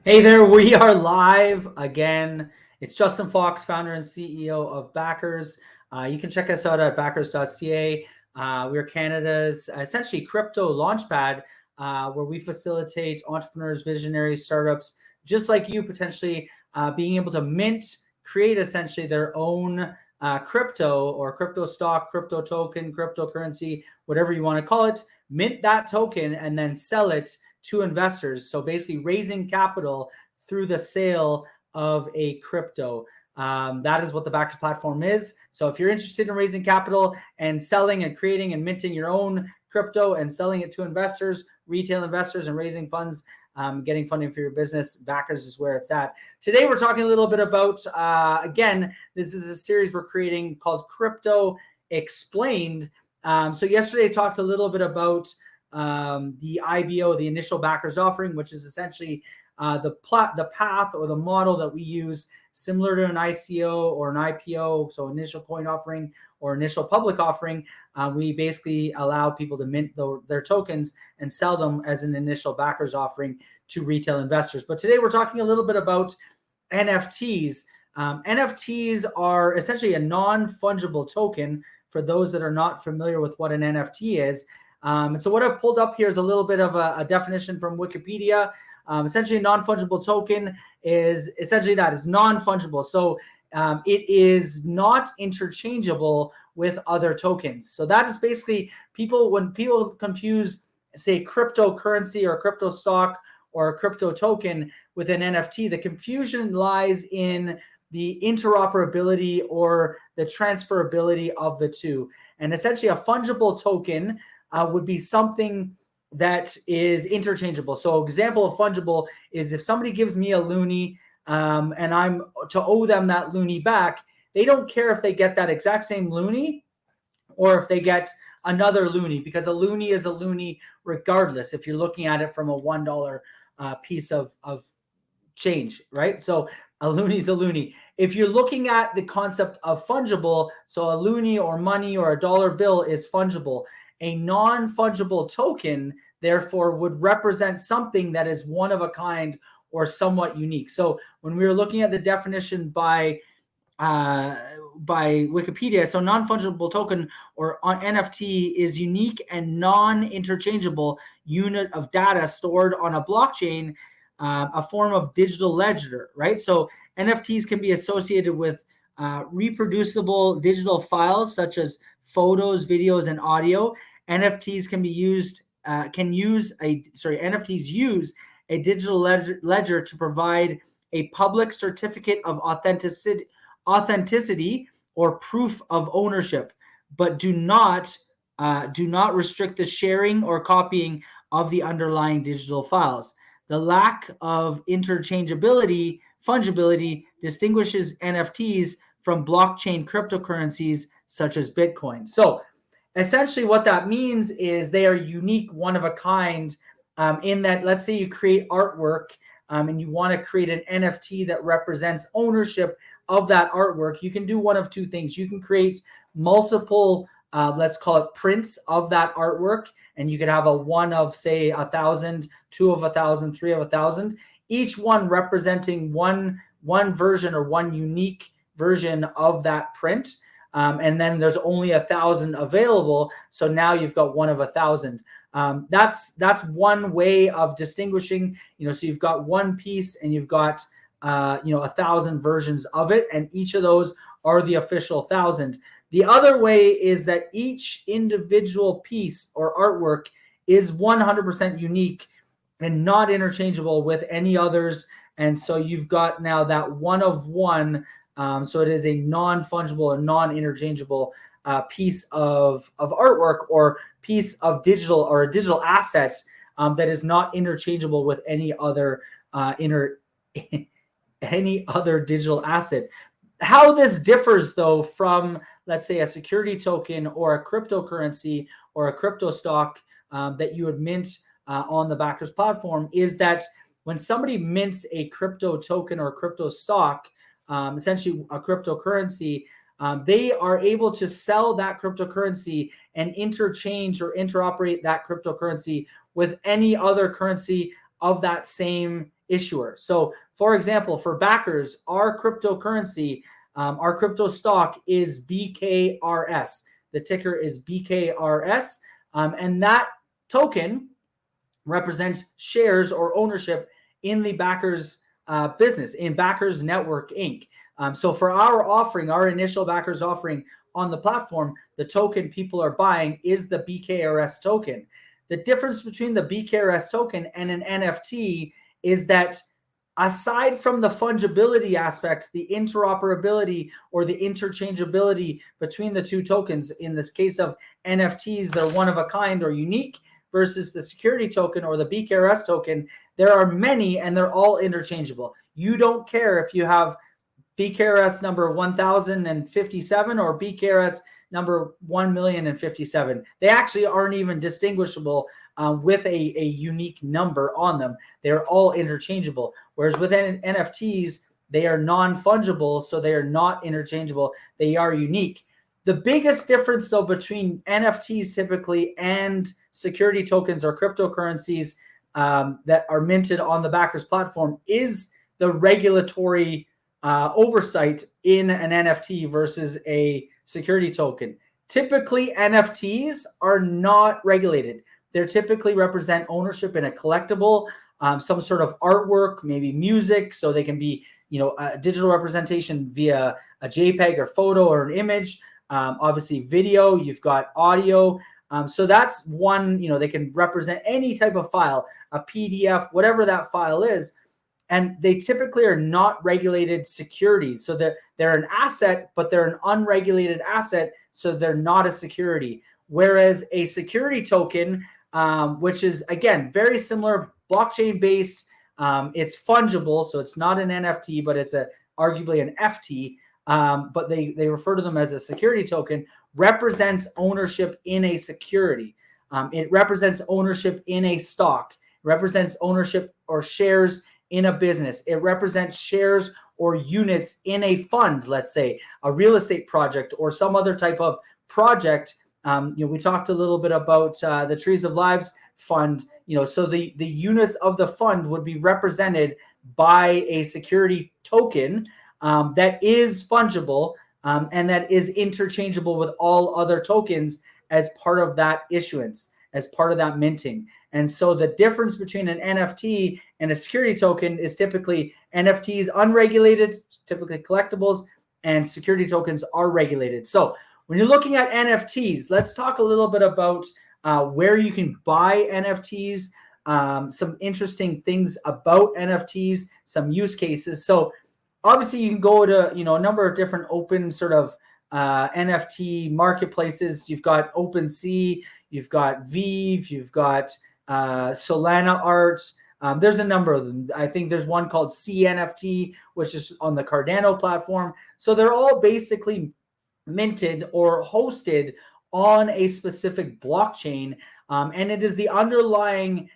Hey there, we are live again. It's Justin Fox, founder and CEO of Backers. You can check us out at backers.ca. We're Canada's essentially crypto launchpad where we facilitate entrepreneurs, visionaries, startups, just like you, potentially being able to mint, create essentially their own crypto or crypto stock, crypto token, cryptocurrency, whatever you want to call it, mint that token and then sell it to investors. So basically raising capital through the sale of a crypto. That is what the Backers platform is. So if you're interested in raising capital and selling and creating and minting your own crypto and selling it to investors, retail investors, and raising funds, getting funding for your business, Backers is where it's at. Today, we're talking a little bit about, again, this is a series we're creating called Crypto Explained. So yesterday I talked a little bit about the IBO, the initial backers offering, which is essentially the path or the model that we use, similar to an ICO or an IPO, so initial coin offering or initial public offering. We basically allow people to mint their tokens and sell them as an initial backers offering to retail investors. But today we're talking a little bit about NFTs. NFTs are essentially a non-fungible token for those that are not familiar with what an NFT is. So what I've pulled up here is a little bit of a definition from Wikipedia. Essentially, a non-fungible token is essentially that is non-fungible. So it is not interchangeable with other tokens. So that is basically when people confuse, say, cryptocurrency or crypto stock or a crypto token with an NFT, the confusion lies in the interoperability or the transferability of the two. And essentially, a fungible token would be something that is interchangeable. So example of fungible is if somebody gives me a loonie and I'm to owe them that loonie back, they don't care if they get that exact same loonie or if they get another loonie, because a loonie is a loonie regardless if you're looking at it from a $1 piece of change, right? So a loonie is a loonie. If you're looking at the concept of fungible, so a loonie or money or a dollar bill is fungible. A non-fungible token, therefore, would represent something that is one of a kind or somewhat unique. So when we were looking at the definition by Wikipedia, so non-fungible token or NFT is unique and non-interchangeable unit of data stored on a blockchain, a form of digital ledger, right? So NFTs can be associated with reproducible digital files such as photos, videos, and audio. NFTs NFTs use a digital ledger to provide a public certificate of authenticity or proof of ownership, but do not restrict the sharing or copying of the underlying digital files. The lack of fungibility distinguishes NFTs from blockchain cryptocurrencies such as Bitcoin. So essentially what that means is they are unique, one of a kind, in that, let's say you create artwork and you want to create an NFT that represents ownership of that artwork. You can do one of two things. You can create multiple, let's call it prints of that artwork, and you could have a one of, say, 1,000, two of 1,000, three of 1,000, each one representing one version or one unique version of that print. And then there's only 1,000 available. So now you've got one of 1,000. That's one way of distinguishing, so you've got one piece and you've got, 1,000 versions of it. And each of those are the official 1,000. The other way is that each individual piece or artwork is 100% unique and not interchangeable with any others. And so you've got now that one of one. So it is a non-fungible and non-interchangeable piece of artwork or piece of digital or a digital asset that is not interchangeable with any other any other digital asset. How this differs, though, from, let's say, a security token or a cryptocurrency or a crypto stock that you would mint on the Backers platform, is that when somebody mints a crypto token or crypto stock, essentially a cryptocurrency, they are able to sell that cryptocurrency and interchange or interoperate that cryptocurrency with any other currency of that same issuer. So for example, for backers, our cryptocurrency, our crypto stock is BKRS. The ticker is BKRS. And that token represents shares or ownership in the backers business, in Backers Network Inc. So for our offering, our initial backers offering on the platform, the token people are buying is the BKRS token. The difference between the BKRS token and an NFT is that aside from the fungibility aspect, the interoperability or the interchangeability between the two tokens, in this case of NFTs, they're one of a kind or unique, versus the security token or the BKRS token, there are many and they're all interchangeable. You don't care if you have BKRS number 1057 or BKRS number 1,000,057. They actually aren't even distinguishable with a unique number on them. They're all interchangeable. Whereas with NFTs, they are non-fungible, so they are not interchangeable. They are unique. The biggest difference, though, between NFTs typically and security tokens or cryptocurrencies that are minted on the Backers platform is the regulatory oversight in an NFT versus a security token. Typically, NFTs are not regulated. They typically represent ownership in a collectible, some sort of artwork, maybe music, so they can be, a digital representation via a JPEG or photo or an image. Obviously video, you've got audio. So that's one, they can represent any type of file, a PDF, whatever that file is. And they typically are not regulated securities. So they're an asset, but they're an unregulated asset. So they're not a security. Whereas a security token, which is, again, very similar, blockchain based, it's fungible. So it's not an NFT, but it's arguably an FT. But they refer to them as a security token, represents ownership in a security. It represents ownership in a stock, represents ownership or shares in a business. It represents shares or units in a fund, let's say a real estate project or some other type of project. We talked a little bit about the Trees of Lives fund, so the units of the fund would be represented by a security token that is fungible and that is interchangeable with all other tokens as part of that issuance, as part of that minting. And so the difference between an NFT and a security token is typically NFTs unregulated, typically collectibles, and security tokens are regulated. So when you're looking at NFTs, let's talk a little bit about where you can buy NFTs, some interesting things about NFTs, some use cases. So obviously you can go to, a number of different open sort of NFT marketplaces. You've got OpenSea, you've got Vive, you've got Solana Arts. There's a number of them. I think there's one called CNFT, which is on the Cardano platform. So they're all basically minted or hosted on a specific blockchain. And it is the underlying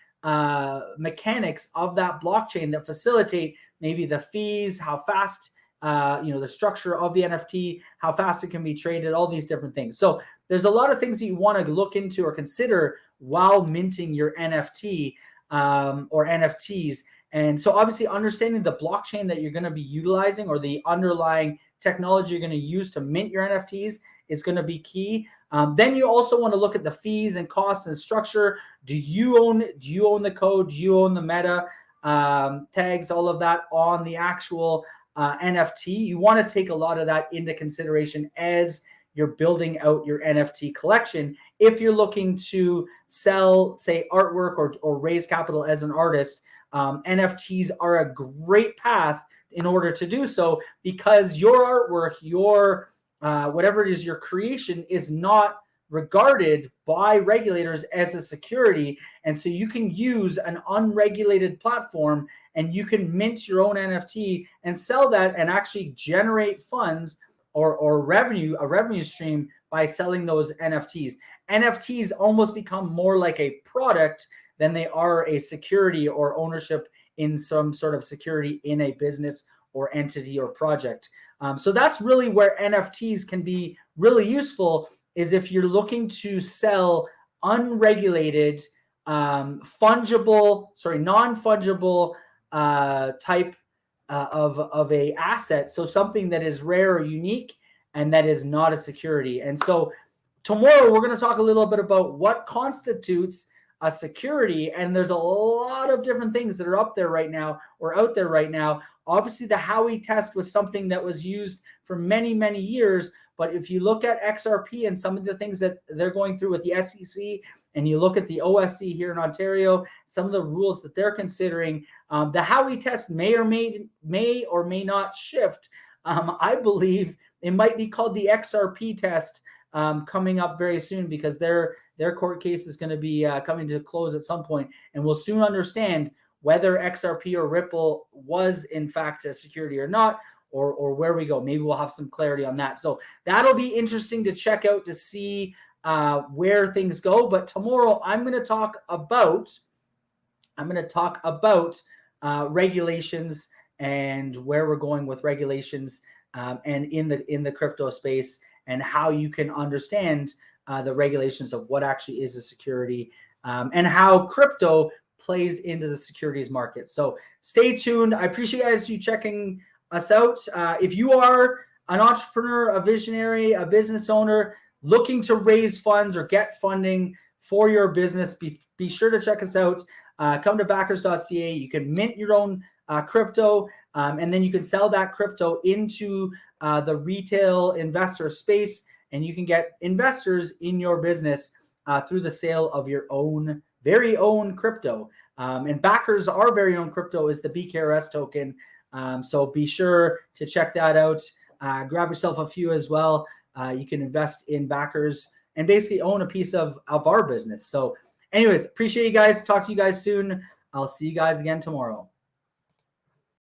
mechanics of that blockchain that facilitate maybe the fees, how fast, the structure of the NFT, how fast it can be traded, all these different things. So there's a lot of things that you want to look into or consider while minting your NFT or NFTs. And so obviously understanding the blockchain that you're going to be utilizing or the underlying technology you're going to use to mint your NFTs is going to be key. Then you also want to look at the fees and costs and structure. Do you own the code? Do you own the meta tags, all of that on the actual NFT? You want to take a lot of that into consideration as you're building out your NFT collection. If you're looking to sell, say, artwork or raise capital as an artist, NFTs are a great path in order to do so, because your artwork, your whatever it is, your creation is not regarded by regulators as a security. And so you can use an unregulated platform and you can mint your own NFT and sell that and actually generate funds or revenue, a revenue stream by selling those NFTs. NFTs almost become more like a product than they are a security or ownership in some sort of security in a business or entity or project. So that's really where NFTs can be really useful, is if you're looking to sell unregulated, non-fungible type of a asset. So something that is rare or unique and that is not a security. And so tomorrow we're going to talk a little bit about what constitutes a security. And there's a lot of different things that are up there right now or out there right now. Obviously, the Howey test was something that was used for many, many years. But if you look at XRP and some of the things that they're going through with the SEC, and you look at the OSC here in Ontario, some of the rules that they're considering, the Howey test may or may not shift. I believe it might be called the XRP test coming up very soon, because their court case is going to be coming to close at some point, and we'll soon understand whether XRP or Ripple was in fact a security or not, or where we go. Maybe we'll have some clarity on that. So that'll be interesting to check out to see where things go. But tomorrow I'm going to talk about regulations and where we're going with regulations and in the crypto space, and how you can understand the regulations of what actually is a security and how crypto plays into the securities market. So stay tuned. I appreciate you checking us out. If you are an entrepreneur, a visionary, a business owner looking to raise funds or get funding for your business, be sure to check us out. Come to backers.ca. You can mint your own crypto, and then you can sell that crypto into the retail investor space, and you can get investors in your business through the sale of your own very own crypto. And Backers, our very own crypto, is the BKRS token. So be sure to check that out. Grab yourself a few as well. You can invest in Backers and basically own a piece of our business. So anyways, appreciate you guys. Talk to you guys soon. I'll see you guys again tomorrow.